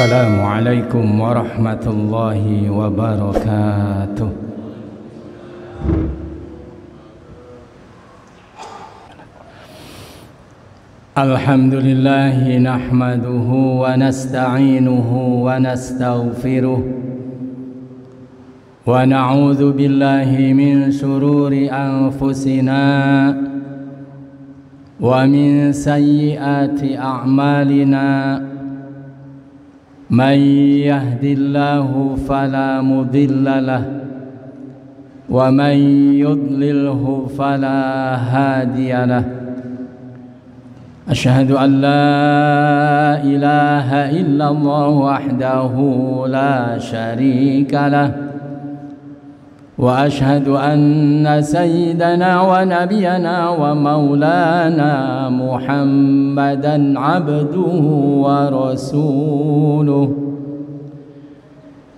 Assalamualaikum warahmatullahi wabarakatuh. Alhamdulillahi nahmaduhu wa nasta'inuhu wa nastaghfiruh wa na'udzu billahi min shururi anfusina wa min sayyiati a'malina. Man yahdillahu fala mudilla lah wa man yudlilhu fala hadiya lah. Asyhadu an la ilaha illallah wahdahu la syarika lah wa asyhadu anna sayyidana wa nabiyana wa maulana Muhammadan abduhu wa rasuluh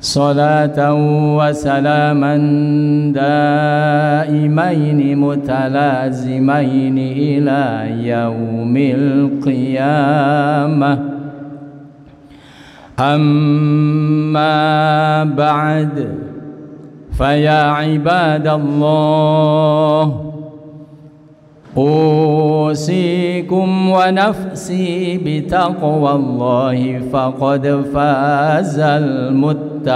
salatan wa salaman daimaini mutalazimaini ila yaumil qiyamah. Amma ba'd. فيا عباد الله أوصيكم ونفسي بتقوى الله فقد فاز المتقون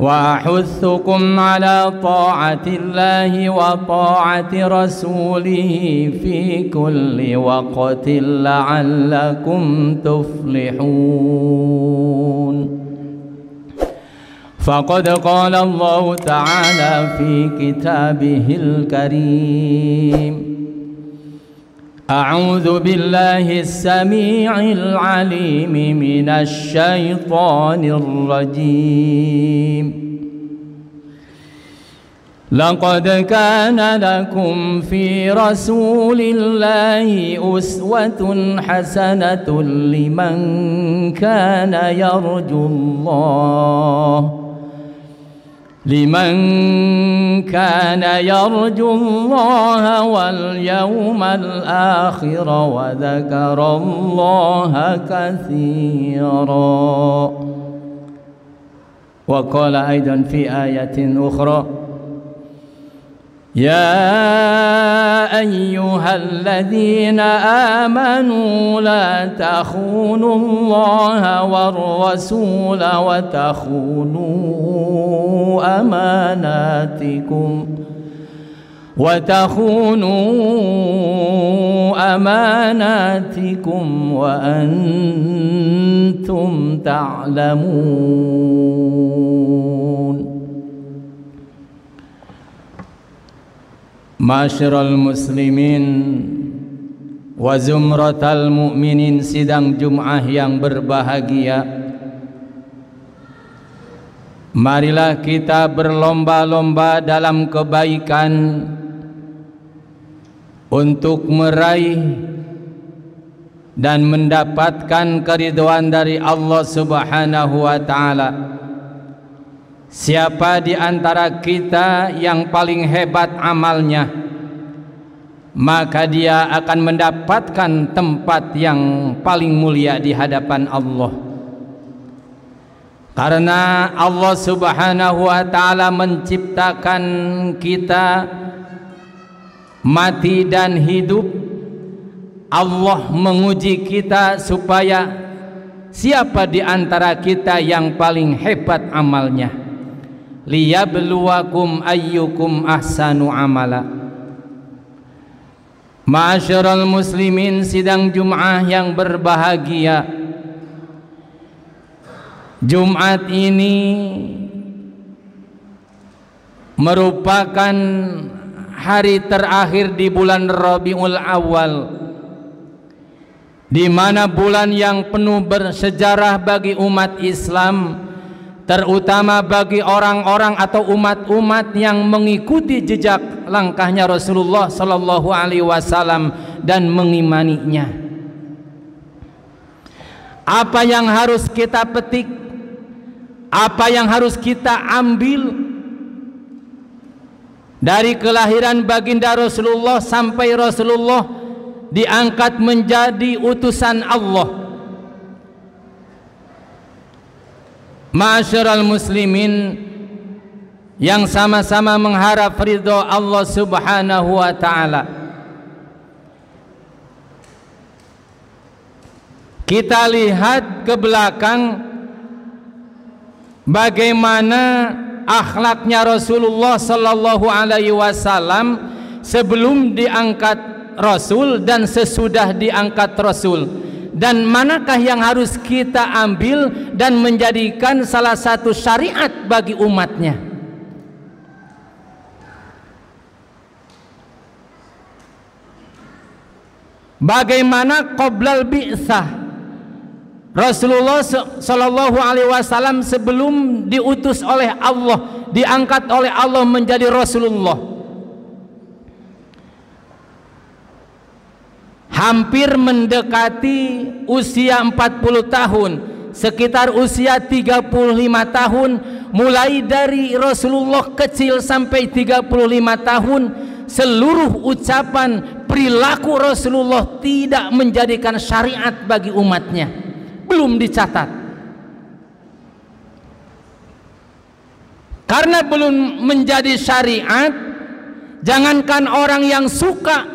وأحثكم على طاعة الله وطاعة رسوله في كل وقت لعلكم تفلحون. فقد قال الله تعالى في كتابه الكريم: أعوذ بالله السميع العليم من الشيطان الرجيم. لقد كان لكم في رسول الله أسوة حسنة لمن كان يرجو الله واليوم الآخر وذكر الله كثيرا. وقال أيضا في آية أخرى: يا أيها الذين آمنوا لا تخونوا الله والرسول وتخونوا أماناتكم وأنتم تعلمون. Masyiral muslimin wa zumratal mu'minin, sidang Jum'ah yang berbahagia. Marilah kita berlomba-lomba dalam kebaikan untuk meraih dan mendapatkan keridhaan dari Allah Subhanahu wa ta'ala. Siapa di antara kita yang paling hebat amalnya, maka dia akan mendapatkan tempat yang paling mulia di hadapan Allah. Karena Allah Subhanahu wa ta'ala menciptakan kita mati dan hidup. Allah menguji kita supaya siapa di antara kita yang paling hebat amalnya. Liyabluwakum ayyukum ahsanu amala. Ma'asyiral muslimin, sidang Jum'ah yang berbahagia. Jumat ini merupakan hari terakhir di bulan Rabiul Awal, di mana bulan yang penuh bersejarah bagi umat Islam, terutama bagi orang-orang atau umat-umat yang mengikuti jejak langkahnya Rasulullah Sallallahu Alaihi Wasallam dan mengimaninya. Apa yang harus kita petik, apa yang harus kita ambil dari kelahiran baginda Rasulullah sampai Rasulullah diangkat menjadi utusan Allah. Ma'asyiral muslimin yang sama-sama mengharap ridho Allah Subhanahu wa ta'ala, kita lihat ke belakang bagaimana akhlaknya Rasulullah sallallahu alaihi wasallam sebelum diangkat Rasul dan sesudah diangkat Rasul, dan manakah yang harus kita ambil dan menjadikan salah satu syariat bagi umatnya. Bagaimana qoblal bi'tsah Rasulullah sallallahu alaihi wasallam sebelum diutus oleh Allah, diangkat oleh Allah menjadi Rasulullah. Hampir mendekati usia 40 tahun, sekitar usia 35 tahun, mulai dari Rasulullah kecil sampai 35 tahun, seluruh ucapan perilaku Rasulullah tidak menjadikan syariat bagi umatnya, belum dicatat. Karena belum menjadi syariat, jangankan orang yang suka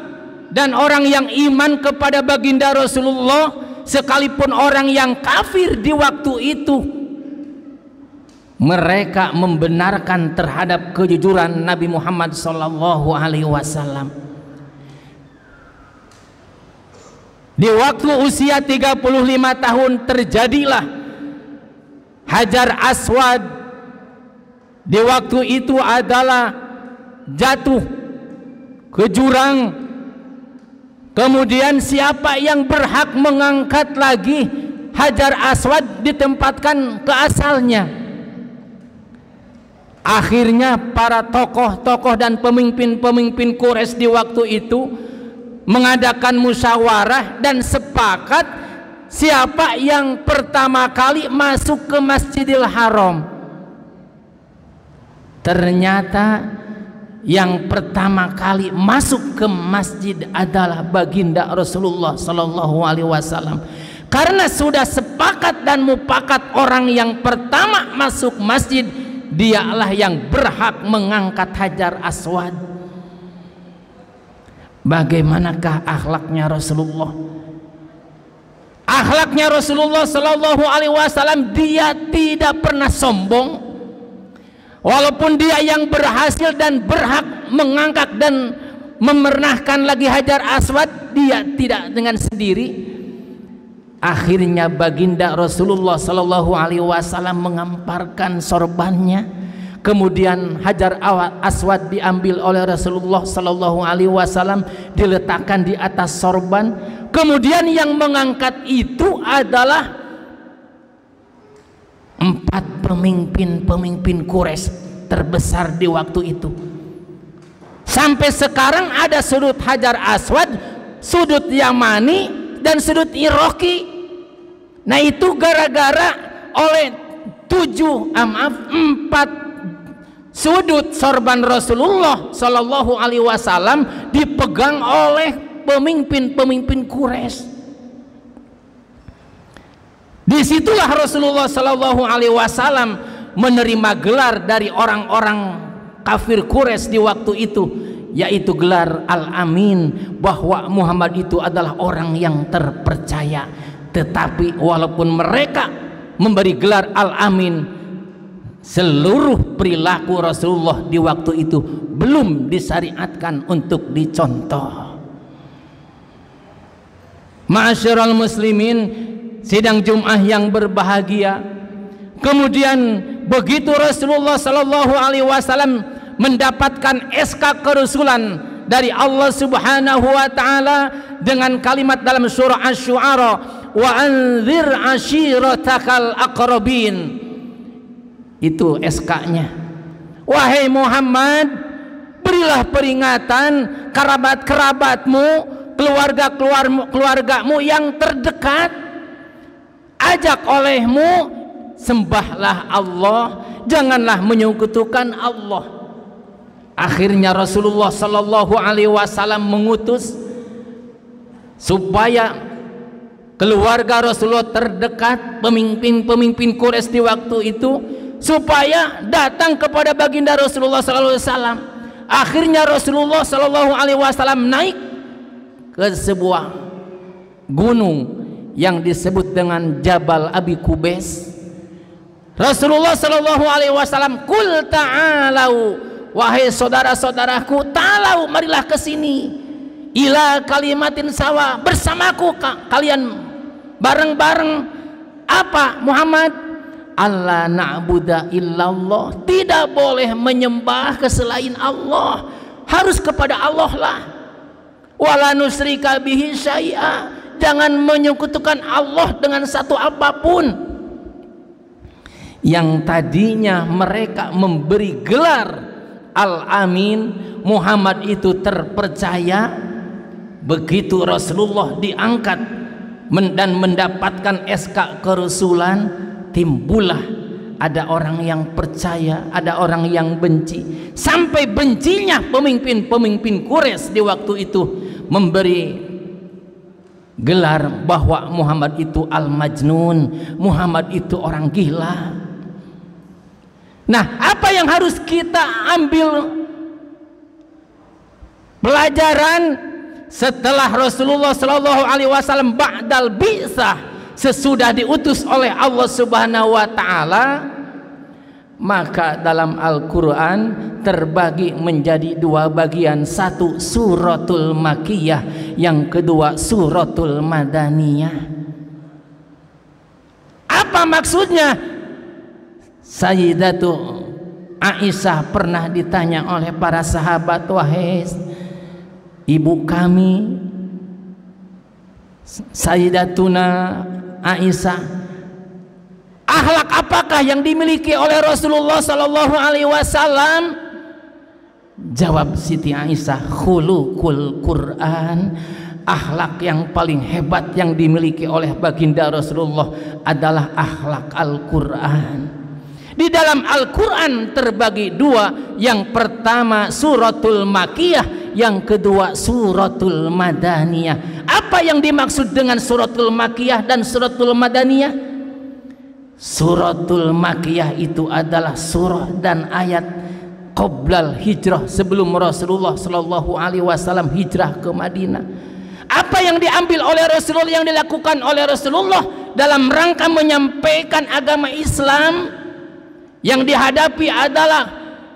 dan orang yang iman kepada baginda Rasulullah, sekalipun orang yang kafir di waktu itu, mereka membenarkan terhadap kejujuran Nabi Muhammad sallallahu alaihi wasallam. Di waktu usia 35 tahun terjadilah Hajar Aswad. Di waktu itu adalah jatuh ke jurang. Kemudian siapa yang berhak mengangkat lagi Hajar Aswad ditempatkan ke asalnya? Akhirnya para tokoh-tokoh dan pemimpin-pemimpin Quraisy di waktu itu mengadakan musyawarah dan sepakat siapa yang pertama kali masuk ke Masjidil Haram. Ternyata yang pertama kali masuk ke masjid adalah baginda Rasulullah sallallahu alaihi wasallam. Karena sudah sepakat dan mufakat orang yang pertama masuk masjid, dialah yang berhak mengangkat Hajar Aswad. Bagaimanakah akhlaknya Rasulullah? Akhlaknya Rasulullah sallallahu alaihi wasallam, dia tidak pernah sombong. Walaupun dia yang berhasil dan berhak mengangkat dan memernahkan lagi Hajar Aswad, dia tidak dengan sendiri. Akhirnya baginda Rasulullah sallallahu alaihi wasallam mengemparkan sorbannya, kemudian Hajar Aswad diambil oleh Rasulullah sallallahu alaihi wasallam, diletakkan di atas sorban. Kemudian yang mengangkat itu adalah 4 pemimpin Quraisy terbesar di waktu itu. Sampai sekarang ada sudut Hajar Aswad, sudut Yamani, dan sudut Iraqi. Nah itu gara-gara oleh 4 sudut sorban Rasulullah sallallahu alaihi wasallam dipegang oleh pemimpin Quraisy. Disitulah Rasulullah sallallahu alaihi wasallam menerima gelar dari orang-orang kafir Quraisy di waktu itu, yaitu gelar Al-Amin, bahwa Muhammad itu adalah orang yang terpercaya. Tetapi walaupun mereka memberi gelar Al-Amin, seluruh perilaku Rasulullah di waktu itu belum disyariatkan untuk dicontoh. Ma'asyiral muslimin, sidang Jum'ah yang berbahagia, kemudian begitu Rasulullah sallallahu alaihi wasallam mendapatkan SK kerasulan dari Allah Subhanahu wa taala dengan kalimat dalam surah Asy-Syu'ara, wa anzir ashiratakal aqrabin. Itu SK-nya. Wahai Muhammad, berilah peringatan kerabat-kerabatmu, keluargamu yang terdekat. Ajak olehmu, sembahlah Allah, janganlah menyekutukan Allah. Akhirnya Rasulullah sallallahu alaihi wasallam mengutus supaya keluarga Rasulullah terdekat, pemimpin-pemimpin Quraisy di waktu itu, supaya datang kepada baginda Rasulullah SAW. Akhirnya Rasulullah SAW naik ke sebuah gunung yang disebut dengan Jabal Abi Kubais. Rasulullah SAW, kul ta'alau, wahai saudara-saudaraku, ta'alau, marilah ke sini, ila kalimatin sawa, bersamaku kalian bareng-bareng. Apa Muhammad? Allah na'budu illallah, tidak boleh menyembah ke selain Allah, harus kepada Allah lah. Wala nusyrika bihi syai'a, jangan menyekutukan Allah dengan satu apapun. Yang tadinya mereka memberi gelar Al-Amin, Muhammad itu terpercaya, begitu Rasulullah diangkat dan mendapatkan SK kerasulan, timbullah ada orang yang percaya, ada orang yang benci. Sampai bencinya pemimpin-pemimpin Quraisy di waktu itu memberi gelar bahwa Muhammad itu Al-Majnun, Muhammad itu orang gila. Nah, apa yang harus kita ambil pelajaran setelah Rasulullah SAW ba'dal bi'sah, sesudah diutus oleh Allah Subhanahu wa Ta'ala? Maka dalam Al-Quran terbagi menjadi dua bagian, satu suratul Makkiyah, yang kedua suratul Madaniyah. Apa maksudnya? Sayyidatu Aisyah pernah ditanya oleh para sahabat, wahai ibu kami Sayyidatuna Aisyah, akhlak apakah yang dimiliki oleh Rasulullah Sallallahu Alaihi Wasallam? Jawab Siti Aisyah, khuluqul Quran, akhlak yang paling hebat yang dimiliki oleh baginda Rasulullah adalah akhlak Al-Quran. Di dalam Al-Quran terbagi dua, yang pertama suratul Makkiyah, yang kedua suratul Madaniyah. Apa yang dimaksud dengan suratul Makkiyah dan suratul Madaniyah? Suratul Makkiyah itu adalah surah dan ayat qoblal hijrah, sebelum Rasulullah Sallallahu Alaihi Wasallam hijrah ke Madinah. Apa yang diambil oleh Rasulullah, yang dilakukan oleh Rasulullah dalam rangka menyampaikan agama Islam, yang dihadapi adalah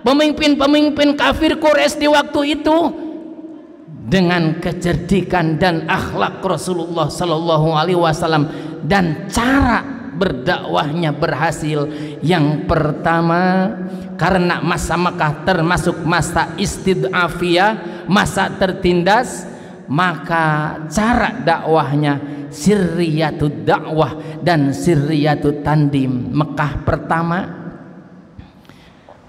pemimpin-pemimpin kafir Quraisy di waktu itu, dengan kecerdikan dan akhlak Rasulullah Sallallahu Alaihi Wasallam dan cara berdakwahnya berhasil. Yang pertama, karena masa Makkah termasuk masa istid'afiyah, masa tertindas, maka cara dakwahnya sirriyatud dakwah dan sirriyatut tandim.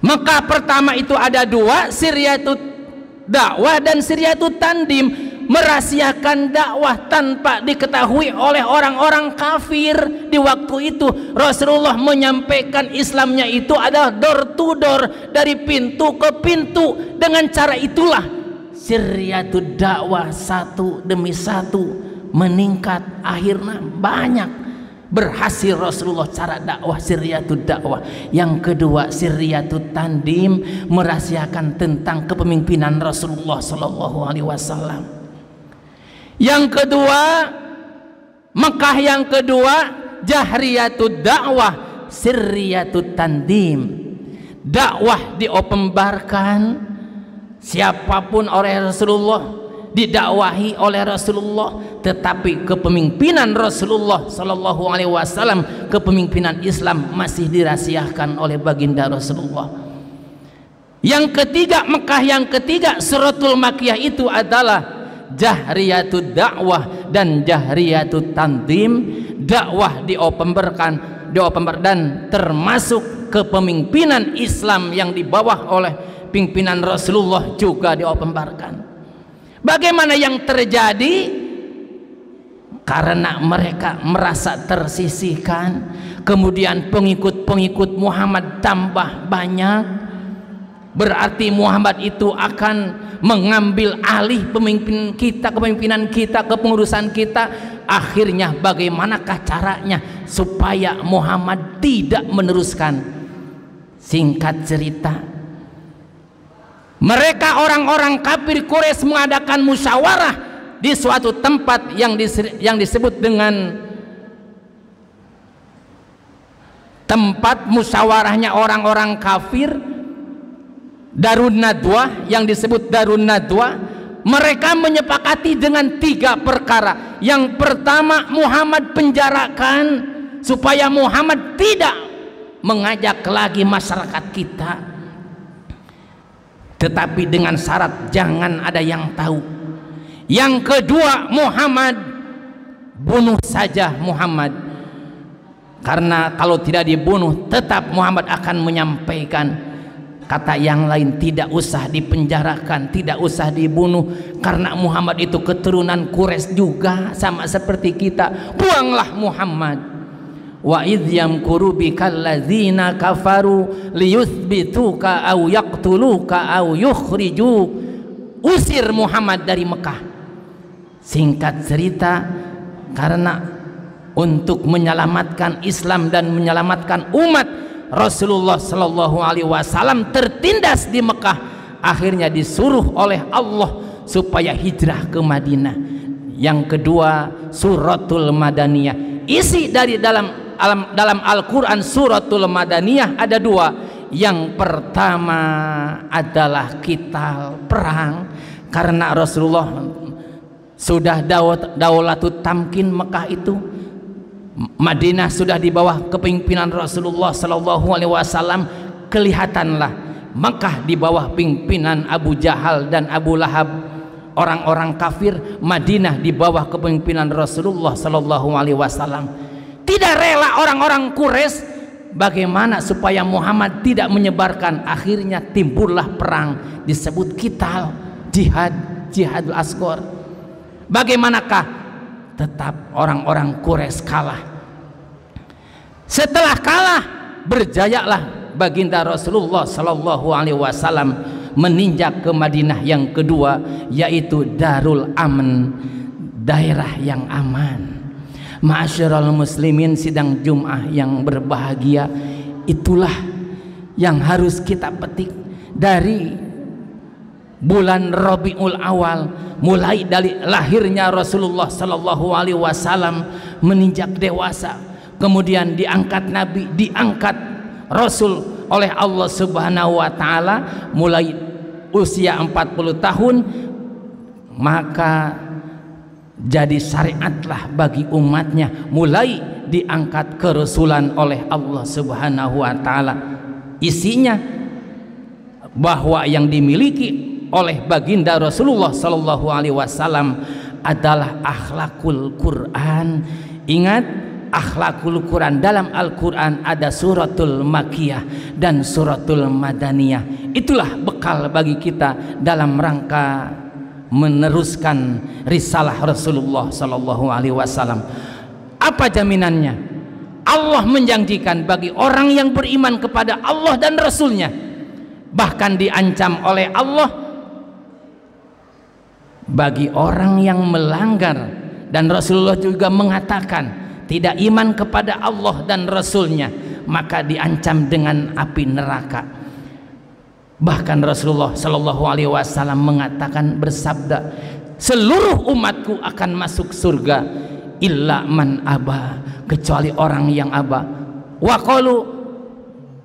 Mekah pertama itu ada dua, sirriyatut dakwah dan sirriyatut tandim, merahasiakan dakwah tanpa diketahui oleh orang-orang kafir di waktu itu. Rasulullah menyampaikan Islamnya itu adalah door to door, dari pintu ke pintu. Dengan cara itulah sirriyatut dakwah satu demi satu meningkat, akhirnya banyak berhasil Rasulullah cara dakwah sirriyatut dakwah. Yang kedua sirriyatut tandim, merahasiakan tentang kepemimpinan Rasulullah Sallallahu Alaihi Wasallam. Yang kedua, Mekah yang kedua jahriyatut dakwah, sirriyatut tandim. Dakwah diopembarkan, siapapun oleh Rasulullah, didakwahi oleh Rasulullah, tetapi kepemimpinan Rasulullah Sallallahu Alaihi Wasallam, kepemimpinan Islam masih dirahasiakan oleh baginda Rasulullah. Yang ketiga, Mekah yang ketiga suratul Makkiyah itu adalah jahriyatud dakwah dan jahriyatut tandim. Dakwah diopembarkan dan termasuk kepemimpinan Islam yang dibawa oleh pimpinan Rasulullah juga diopembarkan. Bagaimana yang terjadi? Karena mereka merasa tersisihkan, kemudian pengikut-pengikut Muhammad tambah banyak, berarti Muhammad itu akan mengambil alih kepemimpinan kita, kepengurusan kita. Akhirnya bagaimanakah caranya supaya Muhammad tidak meneruskan? Singkat cerita, mereka orang-orang kafir Quraisy mengadakan musyawarah di suatu tempat yang disebut dengan tempat musyawarahnya orang-orang kafir, Darun Nadwah, yang disebut Darun Nadwah. Mereka menyepakati dengan 3 perkara. Yang pertama, Muhammad penjarakan supaya Muhammad tidak mengajak lagi masyarakat kita, tetapi dengan syarat jangan ada yang tahu. Yang kedua, Muhammad bunuh saja Muhammad, karena kalau tidak dibunuh tetap Muhammad akan menyampaikan. Kata yang lain, tidak usah dipenjarakan, tidak usah dibunuh, karena Muhammad itu keturunan Quraisy juga, sama seperti kita. Buanglah Muhammad. Wa idh yamkuru bikal ladzina kafaru liyuthbituka aw yaqtuluka aw yukhrijuk. Usir Muhammad dari Mekah. Singkat cerita, karena untuk menyelamatkan Islam dan menyelamatkan umat, Rasulullah Shallallahu Alaihi Wasallam tertindas di Mekah. Akhirnya disuruh oleh Allah supaya hijrah ke Madinah. Yang kedua, suratul Madaniyah. Isi dari dalam Al-Quran suratul Madaniyah ada 2. Yang pertama adalah qital, perang, karena Rasulullah sudah daulatut tamkin Mekah itu. Madinah sudah di bawah kepemimpinan Rasulullah Sallallahu Alaihi Wasallam. Kelihatanlah Mekah di bawah pimpinan Abu Jahal dan Abu Lahab, orang-orang kafir. Madinah di bawah kepemimpinan Rasulullah Sallallahu Alaihi Wasallam. Tidak rela orang-orang Quraisy bagaimana supaya Muhammad tidak menyebarkan. Akhirnya timbullah perang, disebut qital, jihadul asghar. Bagaimanakah? Tetap orang-orang Quraisy kalah. Setelah kalah, berjayalah baginda Rasulullah Sallallahu Alaihi Wasallam meninjak ke Madinah yang kedua, yaitu Darul Aman, daerah yang aman. Ma'asyiral muslimin, sidang Jum'ah yang berbahagia, itulah yang harus kita petik dari bulan Rabiul Awal, mulai dari lahirnya Rasulullah Sallallahu Alaihi Wasallam menginjak dewasa, kemudian diangkat Nabi, diangkat Rasul oleh Allah Subhanahu Wa Taala mulai usia 40 tahun, maka jadi syariatlah bagi umatnya, mulai diangkat kerasulan oleh Allah Subhanahu Wa Taala. Isinya bahwa yang dimiliki oleh baginda Rasulullah Sallallahu Alaihi Wasallam adalah akhlakul Quran. Ingat, akhlakul Quran dalam Al-Quran ada suratul Makkiyah dan suratul Madaniyah. Itulah bekal bagi kita dalam rangka meneruskan risalah Rasulullah Sallallahu Alaihi Wasallam. Apa jaminannya? Allah menjanjikan bagi orang yang beriman kepada Allah dan Rasulnya, bahkan diancam oleh Allah bagi orang yang melanggar. Dan Rasulullah juga mengatakan tidak iman kepada Allah dan Rasulnya, maka diancam dengan api neraka. Bahkan Rasulullah Shallallahu Alaihi Wasallam mengatakan, bersabda, seluruh umatku akan masuk surga illa man aba, kecuali orang yang aba. Wa qalu,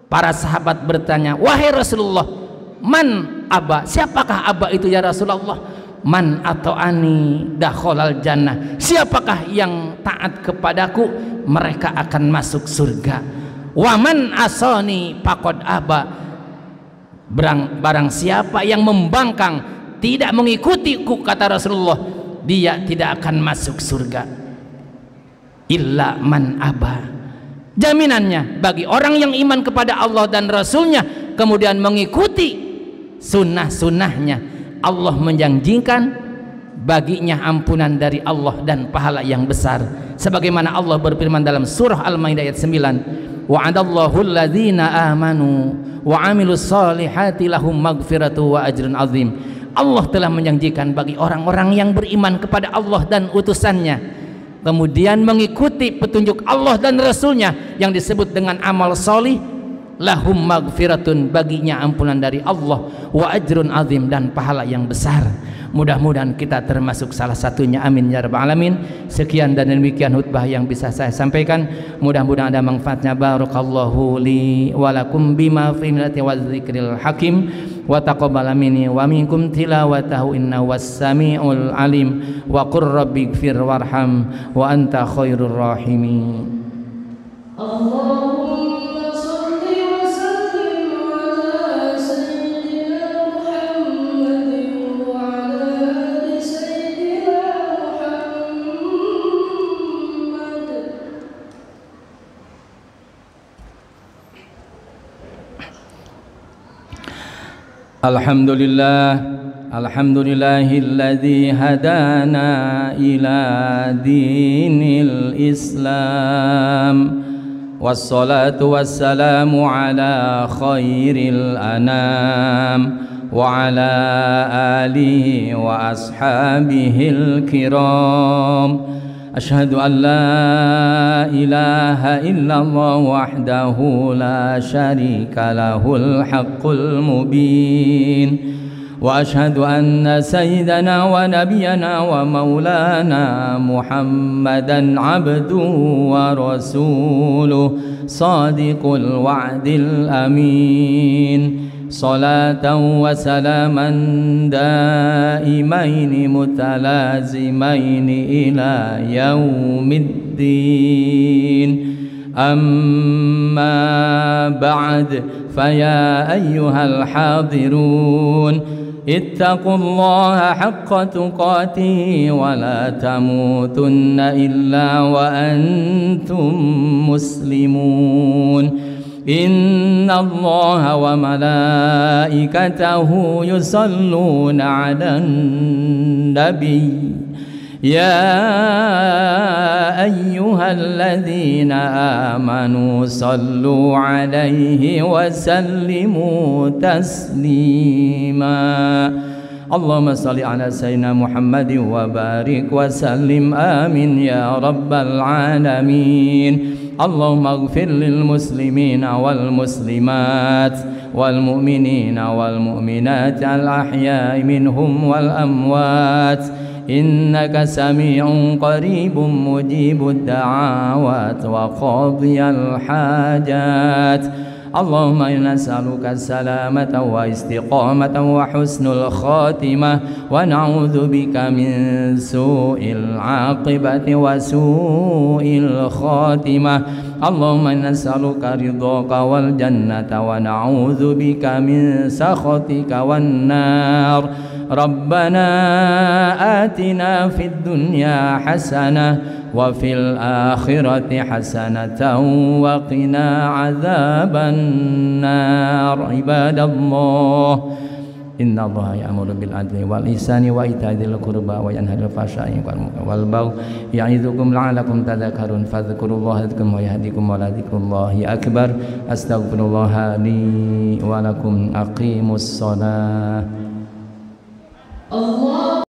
para sahabat bertanya, wahai Rasulullah, man aba, siapakah aba itu ya Rasulullah? Man atau ani dakhalal jannah, siapakah yang taat kepadaku mereka akan masuk surga. Wa man asani faqad aba, barang siapa yang membangkang tidak mengikutiku, kata Rasulullah, dia tidak akan masuk surga. Illa man aba, jaminannya bagi orang yang iman kepada Allah dan Rasulnya kemudian mengikuti sunnah-sunnahnya, Allah menjanjikan baginya ampunan dari Allah dan pahala yang besar, sebagaimana Allah berfirman dalam surah Al-Maidah ayat 9, wa'adallahu alladhina amanu wa amilus solihati lahum magfiratu wa ajrun azim. Allah telah menjanjikan bagi orang-orang yang beriman kepada Allah dan utusannya, kemudian mengikuti petunjuk Allah dan Rasulnya yang disebut dengan amal solih, lahum maghfiratun, baginya ampunan dari Allah, wa ajrun azim, dan pahala yang besar. Mudah-mudahan kita termasuk salah satunya, amin ya rabbal alamin. Sekian dan demikian khutbah yang bisa saya sampaikan, mudah-mudahan ada manfaatnya. Barakallahu li wa lakum bima fi millati wa dzikril hakim, wa taqabbal minni wa minkum tilawatahu innahu was-sami'ul alim, wa qur rabbighfir warham wa anta khairur rahimin. Alhamdulillahilladzi hadana ila dinil Islam, wassalatu wassalamu ala khairil anam wa ala alihi wa ashabihil kiram. Asyhadu an la ilaha illallah wahdahu la syarika lahul haqqul mubin, wa asyhadu anna sayyidana wa nabiyyana wa maulana Muhammadan abduhu wa rasuluh sadiqul wa'dil amin. Salatan wa salaman daimaini mutalazimaini ila yaumiddin. Amma ba'd, faya ayyuhal hadirun, ittaqullaha haqqa tuqatihi wa la tamutunna illa wa antum muslimun. Inna Allaha wa malaikatahu yusalluna 'alan nabiy, ya ayyuhalladzina amanu sallu 'alaihi wa sallimu taslima. Allahumma salli ala sayyidina Muhammadin wa barik wa sallim, amin ya rabbal alamin. Allahumma ighfir lil muslimina wal muslimat wal mu'minina wal mu'minat al ahya'i minhum wal amwat, innaka sami'un qaribun mujibud da'awat wa qadiyal hajat. Allahumma inna nas'aluka salamata wa istiqamata wa husnul khatimah, wa na'udzu bika min su'il aqibati wa su'il khatimah. Allahumma inna nas'aluka ridhaka wal jannata wa na'udzu bika min sakhatika wan nar. Rabbana atina fid dunya hasanah wa fil akhirati hasanatan wa qina adzaban nar. Ibadallah, inna Allaha ya'muru bil adli wal ihsani wa ita'i dzil qurba wa yanha 'anil fahsya'i wal baghi ya'idzukum la'allakum tadhakkarun. Fadhkurullaha yadhkurkum wa yahdikum wa la dzikrullahi akbar. Astaghfirullaha li wa lakum. Aqimus shalah.